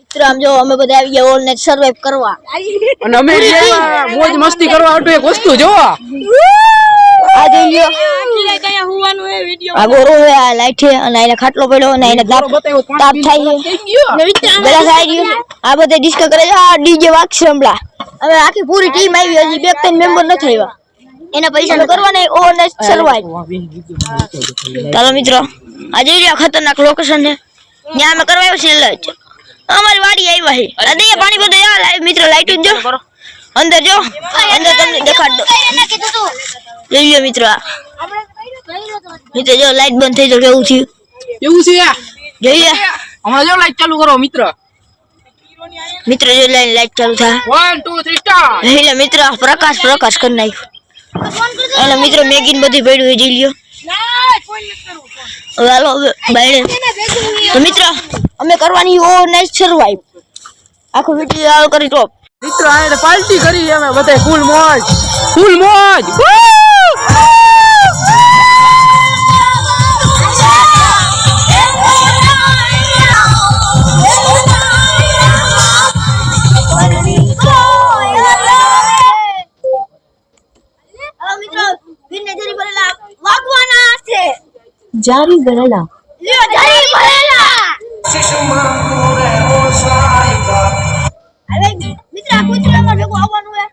મિત્રો આમ જો અમે બધા આવી ગયા ઓલ નેટ સર્વાઇવ કરવા અને અમે મોજ મસ્તી કરવા આટો એક વસ્તુ જો આ જોઈ લ્યો આખી રાત અહીંયા હુવાનું હે વિડિયો આ ગોરો હે આ લાઈટ છે અને એને ખાટલો પડ્યો અને એને તાપ થાય છે પેલા સાઈડ આ બધે ડિસ્કસ કરે છે આ ડીજે વાગશે હમણાં હવે આખી પૂરી ટીમ આવી હજી બે ત્રણ મેમ્બર નથી આવ્યા એના પૈસા કરવાના ઓલ નેટ સર્વાઇવ ચાલો મિત્રો આ જોઈ લ્યો ખતરનાક લોકેશન છે ત્યાં અમે કરવાયો છે લજ અમારી વાડી આવ્યા છે અદૈયા પાણી બધે આ લાઈવ મિત્રો લાઈટ જો અંદર જો અંદર તમને દેખાડ દો જોઈ લ્યો મિત્રો મિત્રો જો લાઈટ બંધ થઈ તો કેવું થયું એવું છે જોઈ લે હમણાં જો લાઈટ ચાલુ કરો મિત્ર જો લાઈટ ચાલુ થાય 1 2 3 સ્ટાર્ટ એટલે મિત્ર પ્રકાશ કરી નાખ્યો એટલે મિત્રો મેગીન બધી પડ્યું જોઈ લ્યો હાલો બાયડે તો મિત્ર અમે કરવાની ઓ નાઈસ સર્વાઇવ આખો વિડિયો આવ કરી ટોપ મિત્ર આને પાર્ટી કરી અમે બધા ફૂલ મોજ જારી ભરેલા હવે મિત્ર આ કૂતરામાં ભેગું આવવાનું હે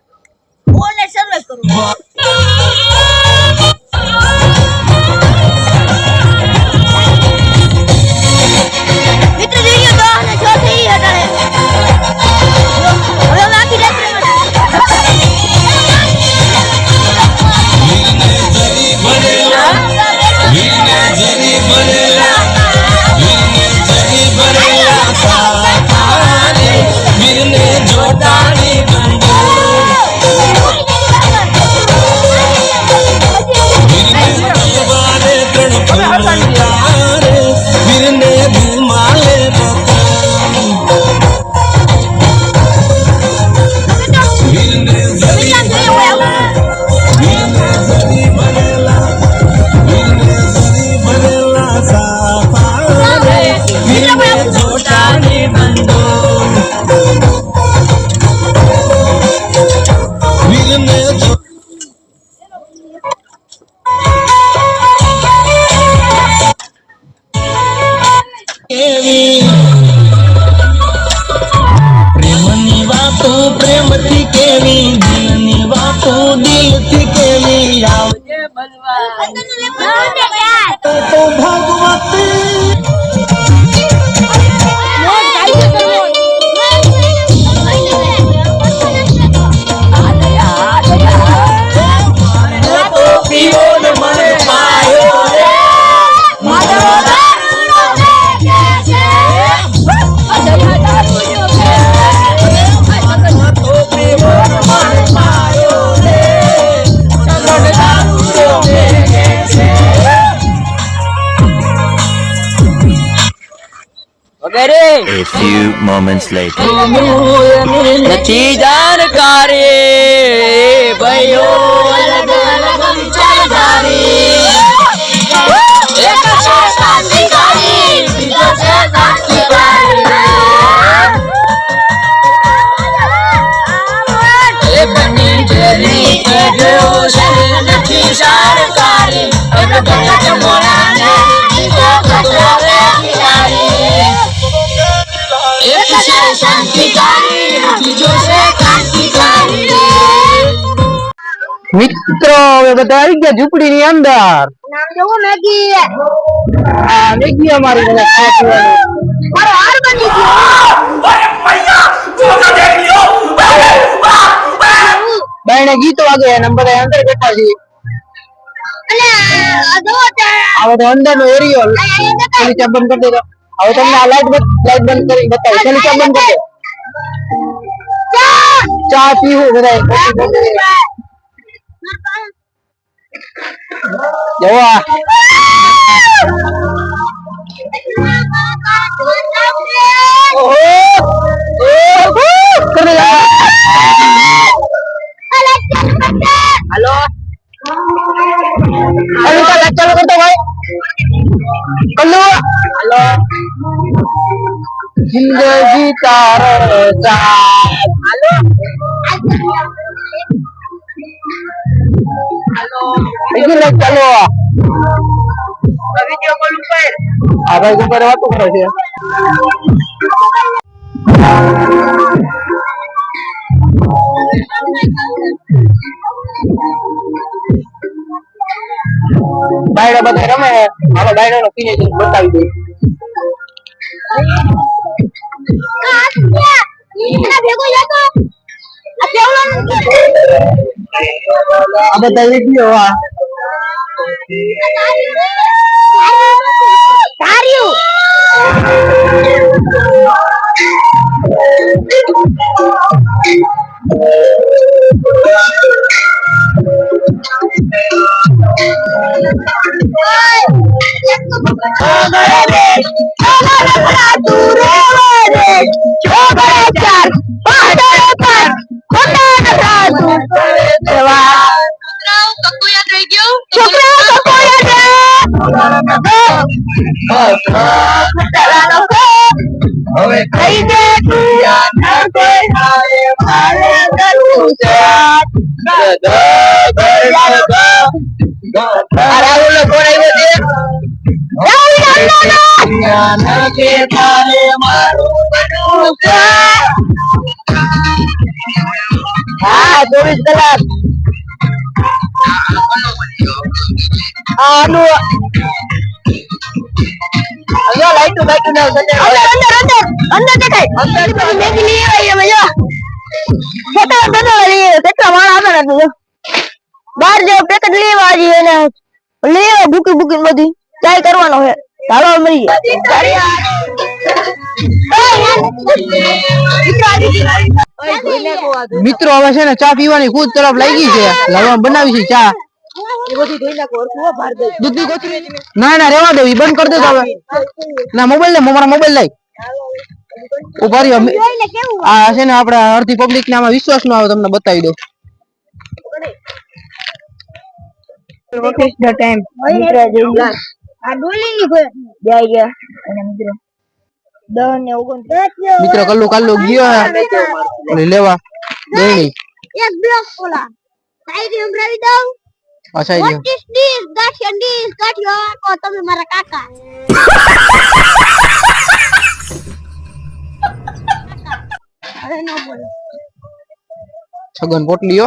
ઓને સર્વાઇવ કરવું મિત્ર જોઈએ તો અને જો થઈ હટાડે હવે બાકી રાત પ્રેમથી કેવી દિલની વાતો દિલથી કેવી આવજે બલવા તો Bhagwati A few moments later. નથી જાણકારી ભાઈઓ અલગ અલગ વિચારધારી એક છે શાંતિકારી બીજો છે શાંતિકારી એકની જેરી કહેવો છે નથી જાણકારી અને બધા મોરાને બીજો કચરો રે કિનારી એક છે શાંતિકારી બીજો છે ક્રાંતિકારી મિત્રો હવે બધા આવી ગયા ઝૂંપડી ની અંદર નામ જોવો મેગી આ મેગી અમારી બધા ખાવાનું મારો હાર બની ગયો બાયણે ગીતો વાગે અને બધા અંદર બેઠા છે અને આ જો આ બધો અંદર નો એરિયો ખાલી ચા બંધ કરી દેજો હવે તમને આ લાઈટ બંધ કરી બતાવું ખાલી ચા બંધ કરી દો ચા પીવું બધા જવા हेलो अरे का चालू करतो भाई कल्लू हेलो જિંદગી તારો સાથ. એટલે ચાલો આ ભાઈ ઉપર વાતો કરે છે. બાયડા બધા રમે હાલો બાયડા નો ફિનિશ બતાવી દઉં. આ બધા વિડીયો આ હવે કઈ દે હા 24 કલાક આનું અયો લાઈટ ના અંદર દેખાય અંદર મેગી લઈ આવી અમે જો ફોટો બનો કેટલા વાળા આગળ હતું બાર જે પેકેટ લેવા આવી એને લેવા ભૂકી ભૂકી બધી ટ્રાય કરવાનો છે ચાલો મળી મિત્રો હવે છે ને ચા પીવાની ખુદ તરફ લાગી છે લાવવા બનાવી છે ચા ના ના રેવા દે બંધ કરી દે હવે ના મોબાઈલ લે મારા મોબાઈલ લઈ ઉભા રહ્યો આ છે ને આપડા અડધી પબ્લિક ને આમાં વિશ્વાસ ન આવે તમને બતાવી દઉં મિત્રો કલ્લું કલ્લું ગયો લેવા દેણી અચ્છા તમે મારા કાકા છગન પોટલીઓ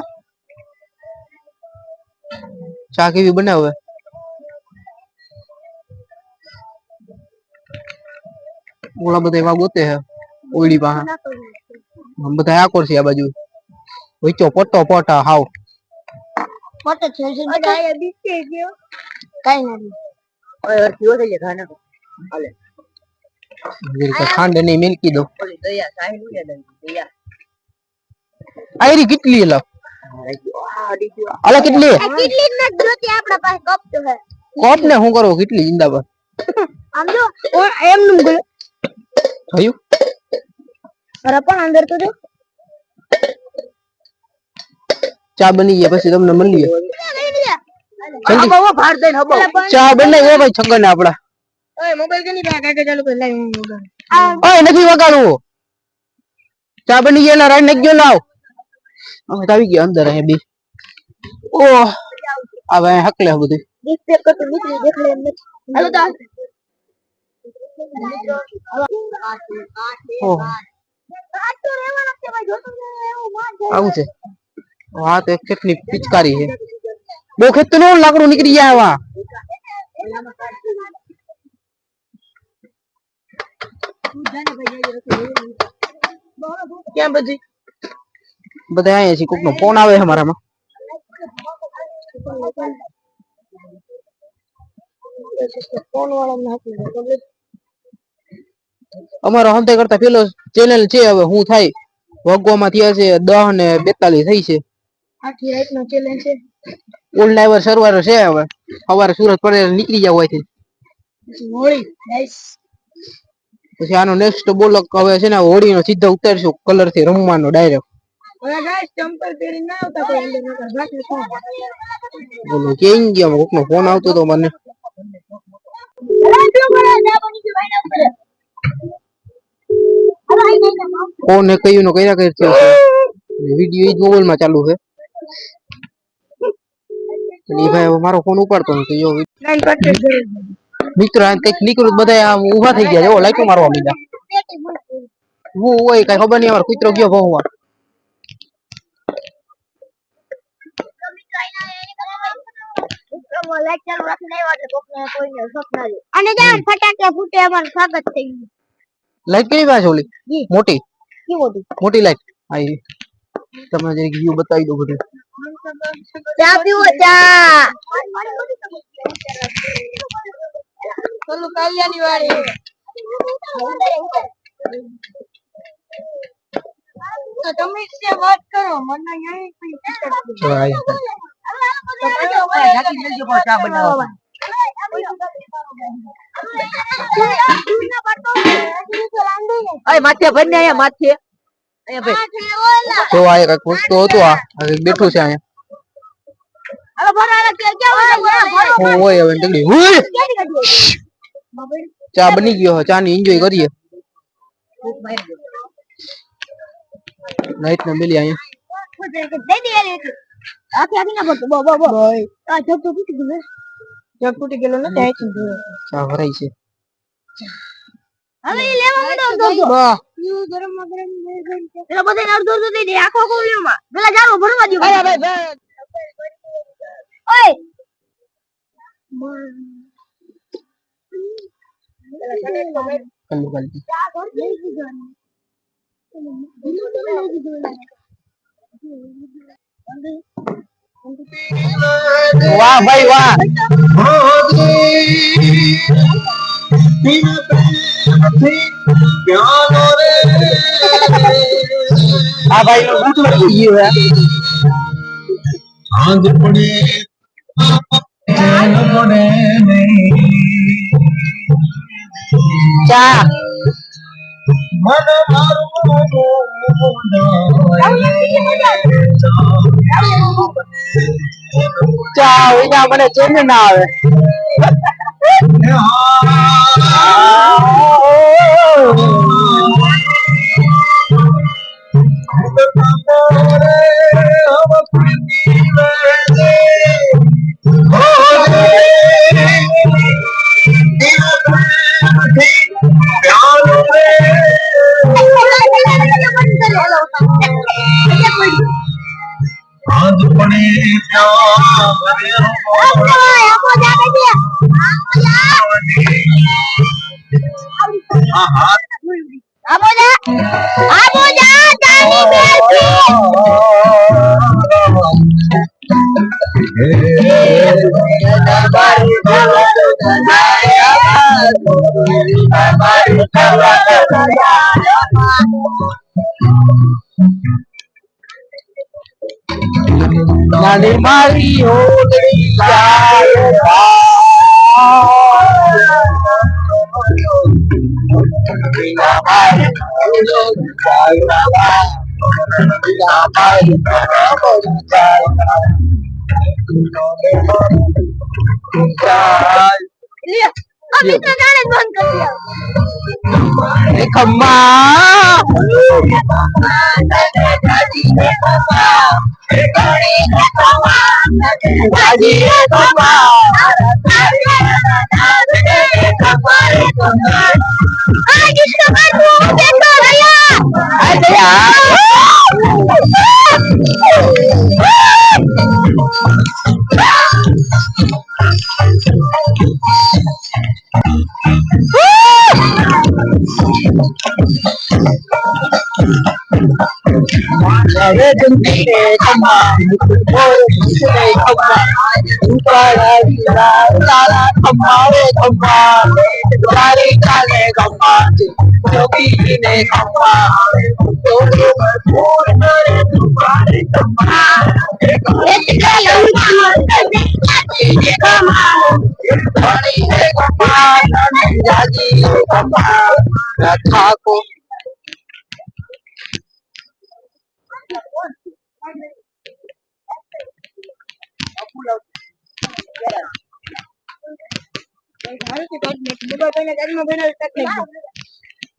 ચા કેવી બનાવે ઓલા બધા એવા ગોતે હે ઓળી પાસે બધા આકોર છે આ બાજુ વચ્ચો પોટો પોટા હાવ પોટો છે કાઈ બીકે ગયો કાઈ નથી ઓય અરથી ઓલે ખાને હાલે ખાંડ નહીં મિલકી દો ઓલી દયા સાહી નું દે દયા આયરી કેટલી લા અલા કેટલી કેટલી ન જોતી આપડા પાસે કપ તો હે કોપ ને હું કરો કેટલી જિંદાબાદ આમ જો એમ નું ગયો થયું અરે પણ અંદર તો જો ચા બની ગયા પછી તમને મળીએ બાબા ભાર દઈને હબો ચા બનાવી ભાઈ છગન આપડા ઓય મોબાઈલ કેની પાસે કાકે ચાલુ કરી લાઈ મોબાઈલ ઓય નથી વગાડવું ચા બની ગયા રાઈ નાખ ગયો લાવ હવે આવી ગયા અંદર હે બી ઓ હવે હકલે બધું ડિસ્પ્લે કરતો નીકળી દેખ લે હાલો તો આવું છે હા તો એક કેટલી પિચકારી છે બહુ ખેત નું લાકડું નીકળી જાય આવા ક્યાં બધી બધા અહીંયા છે કોક નો ફોન આવે છે મારામાં ફોન વાળા નાખી દે અમારો હંતે કરતા પેલો ચેનલ છે હવે હું થાય વગવામાં થયા છે 10 ને 42 થઈ છે આખી રાત નો ચેલેન્જ છે ઓલ ડાઈવર સર્વર છે હવે સવારે સુરત પડે નીકળી જાવ અહીંથી હોળી નાઈસ પછી આનો નેક્સ્ટ બોલક હવે છે ને હોળી નો સીધો ઉતારશું કલર થી રમવાનો ડાયરેક્ટ ઓલા ગાઈસ ચંપલ પહેરી ના આવતા કોઈ અંદર નકર બાકી કોણ બોલો કેમ ગયા કોક નો ફોન આવતો તો મને રાત્યો કરે ના બની ગયું ભાઈ ના કોને કયું નો કયા કઈ થયો છે વિડિયો ઈ મોબાઈલ માં ચાલુ છે એ ભાઈ હવે મારો ફોન ઉપાડતો નથી જો મિત્રો આ કઈક નીકળ્યું બધા આમ ઊભા થઈ ગયા જો લાઈટો મારવા માંડ્યા હું હોય કઈ ખબર નહીં અમાર કૂતરો ગયો ભોંવા અને જ્યાં ફટાકડા ફૂટે અમારું સ્વાગત થઈ ગયું લાઈટ કેવી પાસે ઓલી મોટી શું મોટું મોટી લાઈટ આઈ તમને જરીક વ્યૂ બતાવી દો બધું ચા પીવો ચા ચલો કલ્યાણી વાળી તો તમે જે વાત કરો મને અહીં જો આઈ ચા બનાવવા અરે માથે ભરને આયા માથે અહીંયા ભાઈ તો આ એક વસ્તુ હતું આ બેઠું છે અહીંયા હોય હવે ટીકડી હોય ચા બની ગયો ચા ની એન્જોય કરીએ નાઈટ ને મિલી અહીંયા જગ તૂટી ગયેલો ને ત્યાં ચા ભરાઈ છે હવે ઈ લેવા પડો દો વાહ ગરમ પેલા બધા અડધો અડધો દઈ દે આખો કોલિયોમાં પેલા જારો ભરવા દો ભાઈ ઓય કલ્લુ કલ્લુ વાહ ભાઈ વાહ આ ભાઈ નું બૂટ લઈ ગયું હે આંધ પડે ચેન પડે ચા મન ચા વિના મને ચેન ના આવે આંધ પડે નાની મારી હોળી જાય ખમ્મા ઠાકોર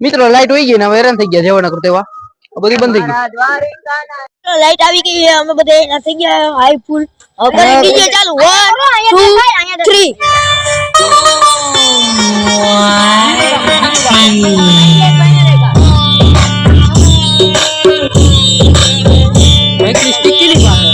મિત્રો લાઈટ વહી ગઈ ને હવે હેરાન થઈ ગયા જેવા નકર તેવા બધી બંધ થઈ ગઈ. લાઈટ આવી ગઈ છે અમે બધા એના થઈ ગયા હાઈ ફૂલ હવે ડીજે ચાલુ 1 2 એકલી સ્ટિક કેલી પાસે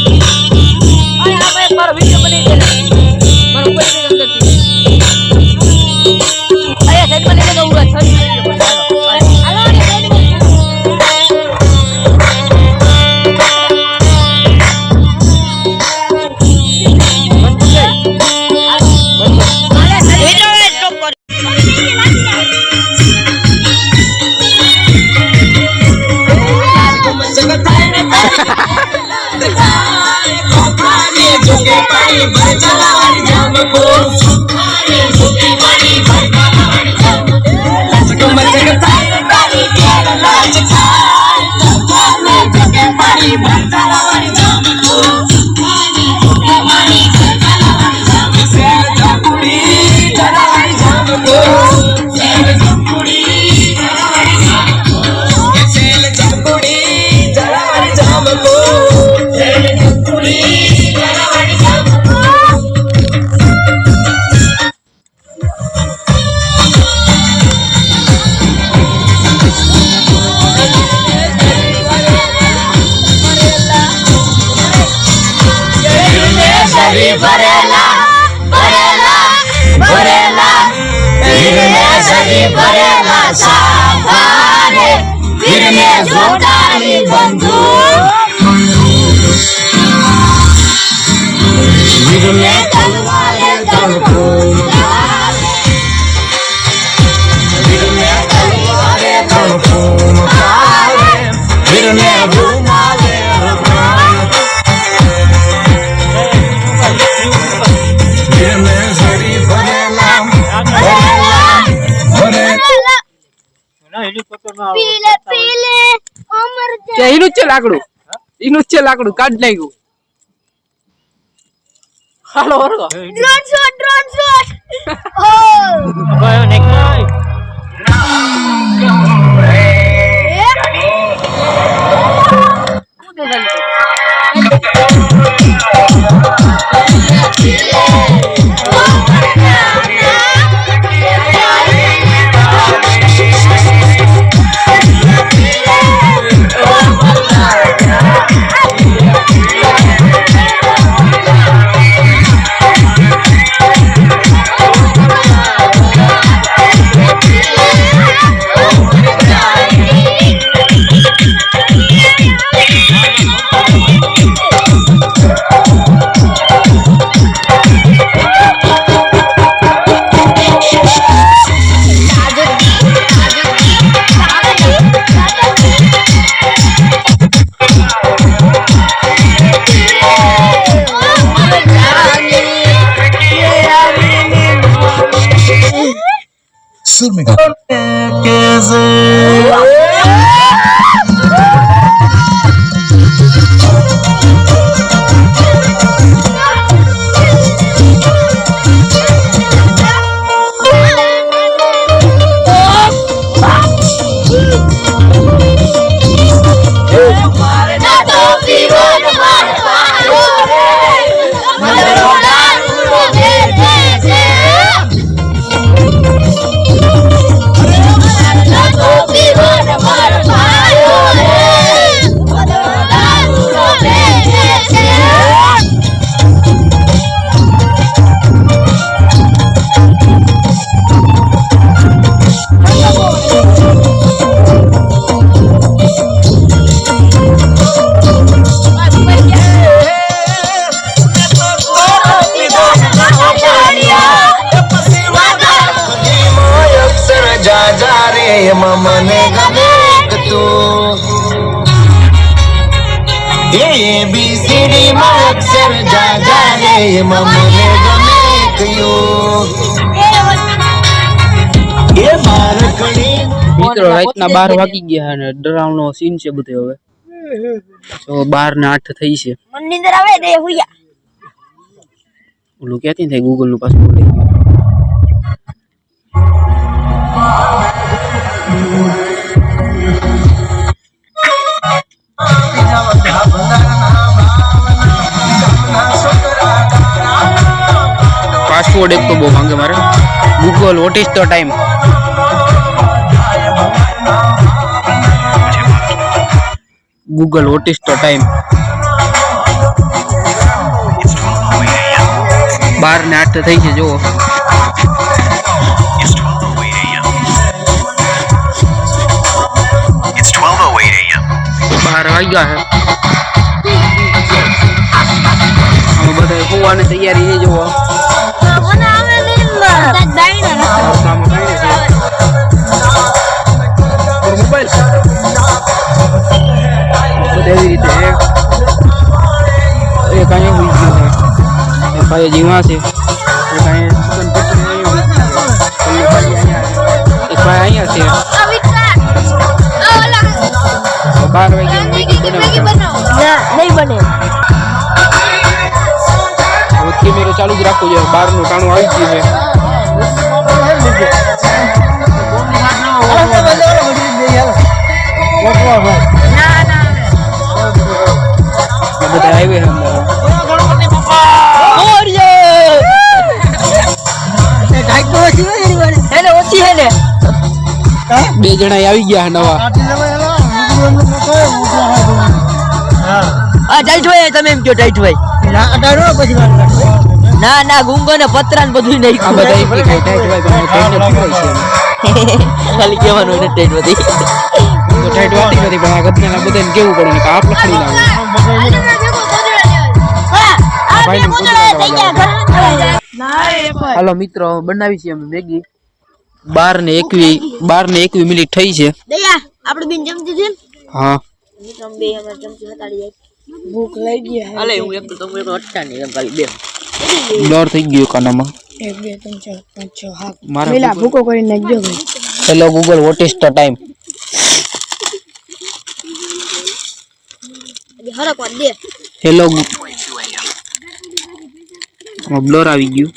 ઈનું છે લાકડું કાઢ નાખ્યું. હાલો હરગો ડ્રોન શોટ ઓ सुर में મને ગમે તું ABCD માં અક્ષર જા જા રે એમાં મને ગમે કયું એ બાળકણી. મિત્રો રાતના 12 વાગી ગયા અને ડરાવનો સીન છે બધે હવે તો 12 ને 8 થઈ છે. મને નીંદર આવે દે હુયા ઓલું ક્યાંથી થાય ગૂગલ નું પાસવર્ડ લઈ ગયું. પાસવર્ડ એક તો બહુ માંગે મારે. Google what is the time. Google what is the time. 12:08 થઈ છે જુઓ. It's 12:08 a.m. 12 વાગ્યા છે. અમે બધા હોવાની તૈયારી છે જુઓ. મોબાઈલ એવી રીતે એક અહીંયા હોઈ ગયો છે, એક ભાઈ જીવા છે, એક અહીંયા એક ભાઈ અહીંયા છે. 12 વાગ્યા મેગી બનાવતા. નહીં બને. હવે કેમેરો ચાલુ જ રાખવો જોઈએ. 12 નું ટાણું આવી ગયું છે. બધા આવ્યા બે જણા આવી ગયા નવા. ટાઈટ હોય તમે એમ કયો ટાઈટ હોય ના ના ગુંગો ને પતરા ને બધું નહીં આ બધા એક ટાઈટ હોય પણ ટાઈટ નથી ખાલી કહેવાનું હોય ટાઈટ બધી તો ટાઈટ વાતી નથી પણ આ ગદના બધાને કેવું પડે ને કે આપ લખડી લાવે. હાલો મિત્રો બનાવી છે અમે મેગી. 12:21 મિનિટ થઈ છે. દયા આપણે બેન જમતી છે. હા બે અમાર જમતી હટાડી જાય. ભૂખ લાગી ગઈ. અલે હું એક તો તમે તો અટકા નહીં એમ ખાલી બે બ્લર થઈ ગયો કાનામાં. 1 2 3 4 5 6 7 મારા પેલા ભૂકો કરી નાખજો ભાઈ. Hello Google what is the time. હરકવા દે. હેલો બ્લર આવી ગયું.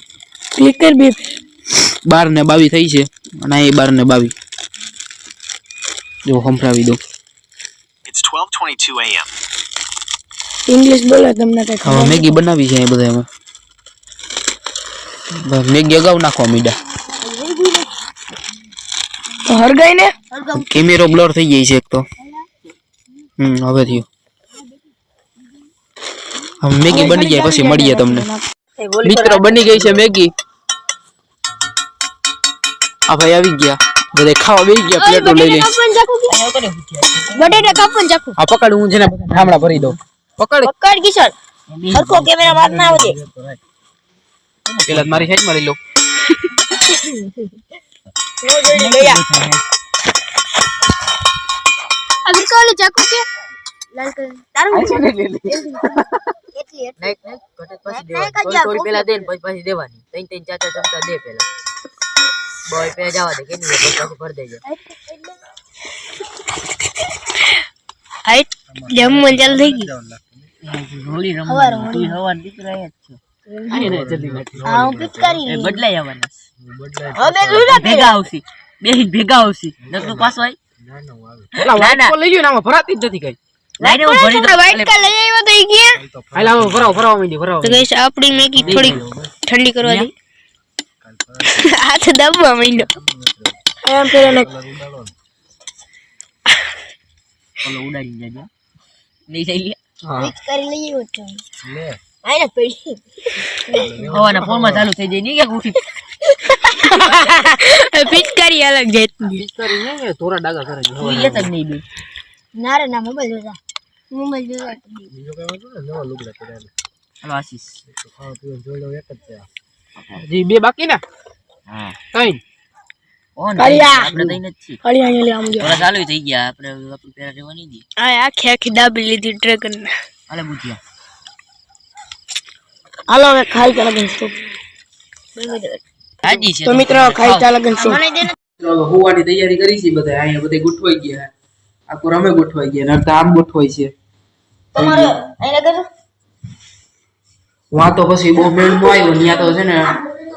ક્લિક કર બે. 12:22 થઈ છે અને આ 12:22 જો સંભળાવી દો. It's 12:22 a.m. ઇંગ્લિશ બોલો તમને કઈ હવે મેગી બનાવી છે બધા એમાં. બસ મેગી અગાઉ નાખવા મીડા. તો હરગાઈ ને કેમેરો બ્લર થઈ જાય છે એક તો. હવે થયું. હવે મેગી બની જાય પછી મળીએ તમને. મિત્રો બની ગઈ છે મેગી. આ ભાઈ આવી ગયા બધા ખાવા બેસી ગયા. પ્લેટો લઈ લે. બટેટા કાપન ચાકુ. આ પકડ હું જેને ઠામડા ભરી દઉં. પકડ પકડ કિશોર. હરકો કેમેરા માર ના આવજે. પેલા મારી સાઈડ મારી લો. અભી કોલે ચાકુ કે લાલ કલર તારું એટલી નહીં પછી દેવાની થોડી પેલા દે ને પછી દેવાની 3 4 ચમચા દે પેલા બોય પે જવા દે કે નહીં પછી ભર દેજો હાઈટ જમવા ચાલ થઈ ગઈ. હોળી રમવાની હવા દીકરા જ છે આને જલ્દી નાખી આ હું પિચકારી એ બદલાઈ આવવાના હવે જોઈલા ભેગા આવશે બે ભેગા આવશે નકરું પાછો આય પેલા વાઈટ લઈ ગયો ને આમાં ભરાતી જ નથી કઈ. લાઈને હું ભરી દઉં વાઈટ કા લઈ આવ્યો તો ઈ ગયા. હાલા હવે ભરાવો માંડી ભરાવો. તો ગાઈસ આપણી મેગી થોડી ઠંડી કરવા દે. આ તો દબવા માંડ્યો. એમ પેલા ઓલો ઉડાડી દેજો નહીં થઈ લે મિક્સ કરી લઈએ તો લે આને પડી હવાના ફોનમાં ચાલુ થઈ જાય નહીં કે ઉઠી પિચકારી અલગ જાય. પિચકારી નહીં થોડા ડાગા કરે છે. તું લેતા જ નહીં બે ના રે ના મોબાઈલ જોતા બીજો કઈ વાતો ને નવા લુગડા પહેર્યા. હાલો આશીષ ખાવા પીવાનું જોઈ લો એક જ છે. જી બે બાકી ને હા કઈ ઓન કરિયા. આપણે દઈને જ છીએ અળી આને લે આમ જો. થોડા ચાલુ થઈ ગયા આપણે આપણું પેરા રહેવાની દી આ આખી આખી દાબી લીધી ડ્રેગન. હાલે બુધિયા હાલો હવે ખાઈ ચાલ લગન શું. હાજી છે તો મિત્રો ખાઈ ચાલ લગન શું. ચાલો હોવાની તૈયારી કરી છે બધા. અહીંયા બધા ગોઠવાઈ ગયા. આખું રમે ગોઠવાઈ ગયા. નરતા આમ ગોઠવાઈ છે. તમારે અહીં લગન વાં તો પછી બહુ મેળ આવ્યો. ત્યાં તો છે ને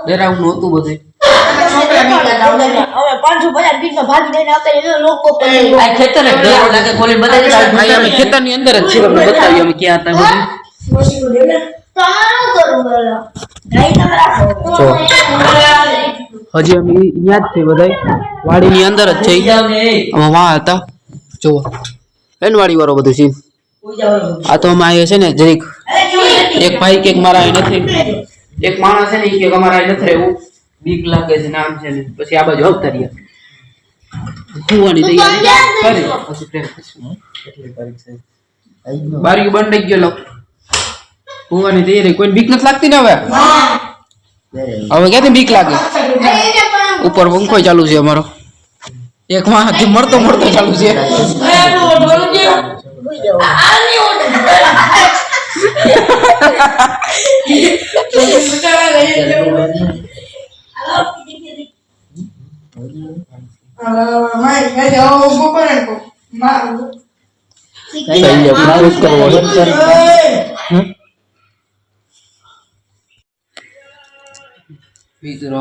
ડરાવનું હતું બધું. હવે 550 બીટમાં ભાગી જઈને અત્યારે લોકો આ ખેતર ને ડર લાગે ખોલી બતાવી દે ભાઈ અમે ખેતરની અંદર જ છીએ તમને બતાવીએ અમે ક્યાં હતા બધું તમારું કરું બોલો ગાઈ તમે રાખો જો હજી અમે અહીંયા જ થઈ બધાય વાડીની અંદર જ છે અમે વાં હતા જો એનવાડી વાળો બધું સીન આ તો અમે અહીંયા છે ને જરીક એક ભાઈ કે મારા અહીં નથી એક માણસ છે ને ઈ કે અમારા અહીં નથી રહેવું બીક લાગે છે નામ છે ને પછી આ બાજુ આવતા રહ્યા કુવાની તૈયારી કરી પછી પ્રેમ બારી બંધ થઈ ગયો કુવાની તૈયારી કોઈ બીક નથી લાગતી ને હવે હવે ક્યાંથી બીક લાગે ઉપર પંખો ચાલુ છે અમારો એક માંથી મળતો ચાલુ છે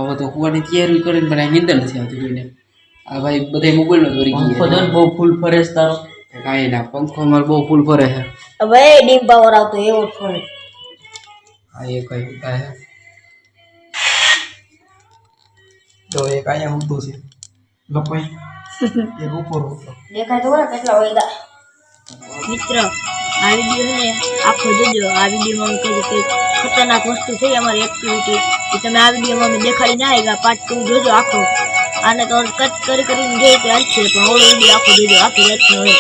હવે તો કુવાની તૈયારી કરીને પણ નિંદર નથી આવતી કોઈને આ ભાઈ બધા મોબાઈલ નો દોરી ગયા બહુ ફૂલ ફરેશ તારો કાંઈ ના પંખો અમારે બહુ ફૂલ ફરે છે હવે ડીમ પાવર આવતો એવો ફોન આ એ કઈ ઉપાય તો એક અહીંયા ઊંધું છે લપાઈ એક ઉપર દેખાય તો ખરા કેટલા વાગ્યા મિત્ર આ વિડિયો ને આખો જોજો આ વિડિયોમાં હું કહું કે ખતરનાક વસ્તુ થઈ અમારી એક્ટિવિટી એ તમે આ વિડિયોમાં મેં દેખાડી ના આવ્યા પાર્ટ 2 જોજો આખો આને તો કટ કરીને જોઈએ તો હાલ છે પણ ઓલો વિડિયો આખો જોજો આખી રાતનો હોય